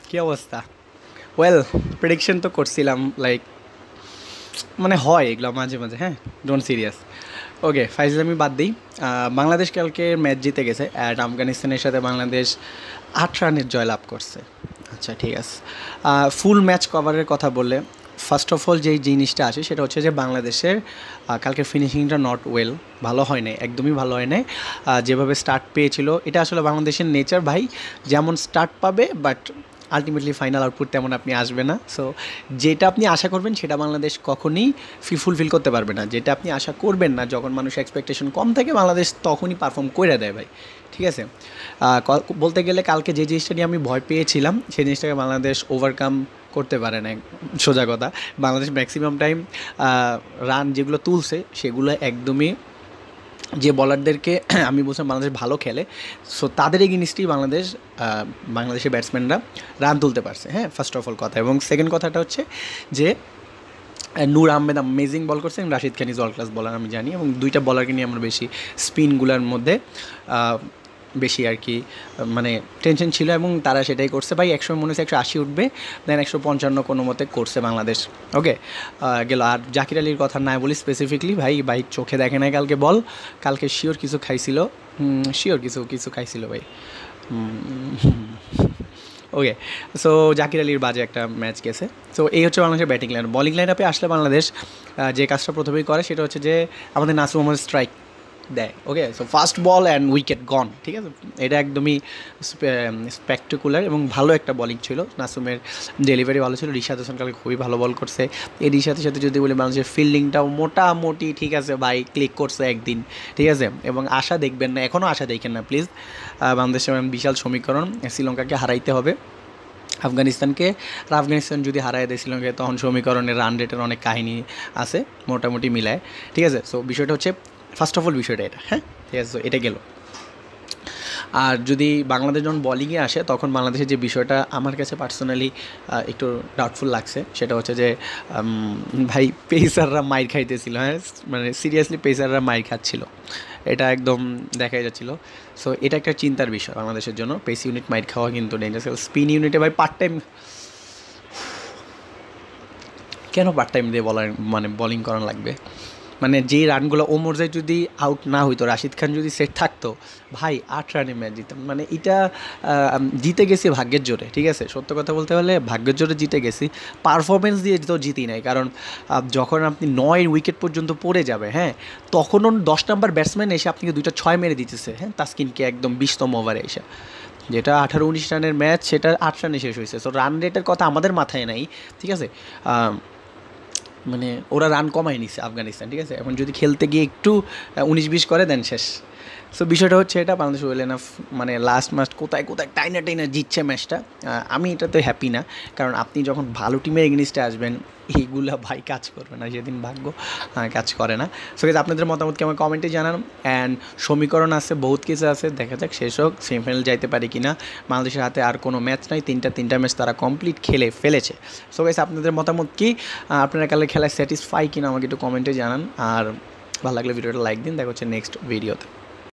কী অবস্থা? Well, prediction তো করছিলাম, লাইক মানে হয় এগুলো মাঝে মাঝে, হ্যাঁ, ডোন্ট সিরিয়াস। ওকে, ফাইজলামি বাদ দিই। বাংলাদেশ কালকে ম্যাচ জিতে গেছে অ্যাট আফগানিস্তানের সাথে বাংলাদেশ 8 রানের জয়লাভ করছে। আচ্ছা, ঠিক আছে। ফুল ম্যাচ কভারের কথা বললে ফার্স্ট অফ অল যেই জিনিসটা আসে সেটা হচ্ছে যে বাংলাদেশের কালকের ফিনিশিংটা নট ওয়েল, ভালো হয় নাই, একদমই ভালো হয় নাই। যেভাবে স্টার্ট পেয়েছিল, এটা আসলে বাংলাদেশের নেচার ভাই, যেমন স্টার্ট পাবে বাট আলটিমেটলি ফাইনাল আউটপুট তেমন আপনি আসবে না। সো যেটা আপনি আশা করবেন সেটা বাংলাদেশ কখনই ফুলফিল করতে পারবে না। যেটা আপনি আশা করবেন না, যখন মানুষ এক্সপেকটেশন কম থাকে, বাংলাদেশ তখনই পারফর্ম করে দেয় ভাই, ঠিক আছে। বলতে গেলে কালকে যে জিনিসটা নিয়ে আমি ভয় পেয়েছিলাম সেই জিনিসটাকে বাংলাদেশ ওভারকাম করতে পারে না, সোজা কথা। বাংলাদেশ ম্যাক্সিমাম টাইম রান যেগুলো তুলছে সেগুলো একদমই, যে বলারদেরকে আমি বলছিলাম বাংলাদেশ ভালো খেলে, সো তাদের এগেইনস্টেই বাংলাদেশের ব্যাটসম্যানরা রান তুলতে পারছে, হ্যাঁ, ফার্স্ট অফ অল কথা। এবং সেকেন্ড কথাটা হচ্ছে যে নূর আহমেদ অ্যামেজিং বল করছে এবং Rashid Khan is all class বলার, আমি জানি। এবং দুইটা বলারকে নিয়ে আমার বেশি স্পিনগুলোর মধ্যে বেশি আর কি মানে টেনশন ছিল, এবং তারা সেটাই করছে ভাই। একসময় মনে হচ্ছে 180 উঠবে, দেন 155 কোনো মতে করছে বাংলাদেশ। ওকে, গেল। আর জাকির আলীর কথা না বলি স্পেসিফিকলি, ভাই চোখে দেখে নাই কালকে বল, কালকে শিওর কিছু খাইছিল, শিওর কিছু কিছু খাইছিল ভাই। ওকে, সো জাকির আলীর বাজে একটা ম্যাচ গেছে। সো এই হচ্ছে বাংলাদেশের ব্যাটিং লাইন। বলিং লাইন আপে আসলে বাংলাদেশ যে কাজটা প্রথমেই করে সেটা হচ্ছে যে আমাদের নাসির মোহাম্মদ স্ট্রাইক দেয়। Okay, so first ball and wicket gone, ঠিক আছে। এটা একদমই স্পেকটেকুলার এবং ভালো একটা বলিং ছিল। নাসুমের ডেলিভারি ভালো ছিল। রিশাদ হোসেন কালকে খুবই ভালো বল করছে। এই রিশাদের সাথে যদি বলি, বাংলাদেশের ফিল্ডিংটাও মোটামুটি ঠিক আছে ভাই, ক্লিক করছে একদিন, ঠিক আছে। এবং আশা দেখবেন না, এখনও আশা দেখেন না প্লিজ। বাংলাদেশের বিশাল সমীকরণ, শ্রীলঙ্কাকে হারাইতে হবে আফগানিস্তানকে। আর আফগানিস্তান যদি হারায় দেয় শ্রীলঙ্কায়, তখন সমীকরণের রান রেটের অনেক কাহিনী আছে, মোটামুটি মিলায়, ঠিক আছে। সো বিষয়টা হচ্ছে ফার্স্ট অফ অল বিষয়টা এটা, হ্যাঁ, ঠিক আছে। সো এটা গেল। আর যদি বাংলাদেশ যখন বলিংয়ে আসে, তখন বাংলাদেশের যে বিষয়টা আমার কাছে পার্সোনালি একটু ডাউটফুল লাগছে সেটা হচ্ছে যে ভাই পেসাররা মাইর খাইতেছিল, হ্যাঁ, মানে সিরিয়াসলি পেসাররা মাইর খাচ্ছিল, এটা একদম দেখাই যাচ্ছিলো। সো এটা একটা চিন্তার বিষয় বাংলাদেশের জন্য। পেস ইউনিট মাইর খাওয়া কিন্তু ডেঞ্জারাস। স্পিন ইউনিটে ভাই পার্ট টাইম, কেন পার্ট টাইম দিয়ে মানে বোলিং করানো লাগবে? মানে যেই রানগুলো ওমরজাই যদি আউট না হইতো, রাশিদ খান যদি সেট থাকতো, ভাই 8 রানে ম্যাচ জিতাম। মানে এটা জিতে গেছি ভাগ্যের জোরে, ঠিক আছে। সত্য কথা বলতে হলে ভাগ্যের জোরে জিতে গেছি, পারফরমেন্স দিয়ে তো জিতি নাই। কারণ যখন আপনি 9 উইকেট পর্যন্ত পড়ে যাবে, হ্যাঁ, তখনও 10 নম্বর ব্যাটসম্যান এসে আপনাকে 2টা 6 মেরে দিতেছে, হ্যাঁ, তাসকিনকে একদম 20তম ওভারে এসে, যেটা 18-19 রানের ম্যাচ, সেটা 8 রানে শেষ হয়েছে। সো রান রেটের কথা আমাদের মাথায় নাই, ঠিক আছে। মানে ওরা রান কমায় নিছে আফগানিস্তান, ঠিক আছে। এখন যদি খেলতে গিয়ে একটু 19-20 করে দেন শেষ। সো বিষয়টা হচ্ছে এটা, বাংলাদেশ ওয়েল এনাফ মানে লাস্ট ম্যাচ কোথায় কোথায় টাইনা জিতছে ম্যাচটা। আমি এটাতে হ্যাপি না, কারণ আপনি যখন ভালো টিমের এগেনিস্টে আসবেন, এইগুলা ভাই কাজ করবে না, যেদিন ভাগ্য কাজ করে না। সো গেছে, আপনাদের মতামতকে আমার কমেন্টে জানান। অ্যান্ড সমীকরণ আছে, বহুত কিছু আছে, দেখা যাক শেষ হোক, সেমিফাইনাল যাইতে পারি কি না। বাংলাদেশের হাতে আর কোনো ম্যাচ নাই, তিনটা ম্যাচ তারা কমপ্লিট খেলে ফেলেছে। সো গেছে, আপনাদের মতামত কি? আপনারা কালে খেলায় স্যাটিসফাই কিনা আমাকে একটু কমেন্টে জানান। আর ভালো লাগলে ভিডিওটা লাইক দিন। দেখা হচ্ছে নেক্সট ভিডিওতে।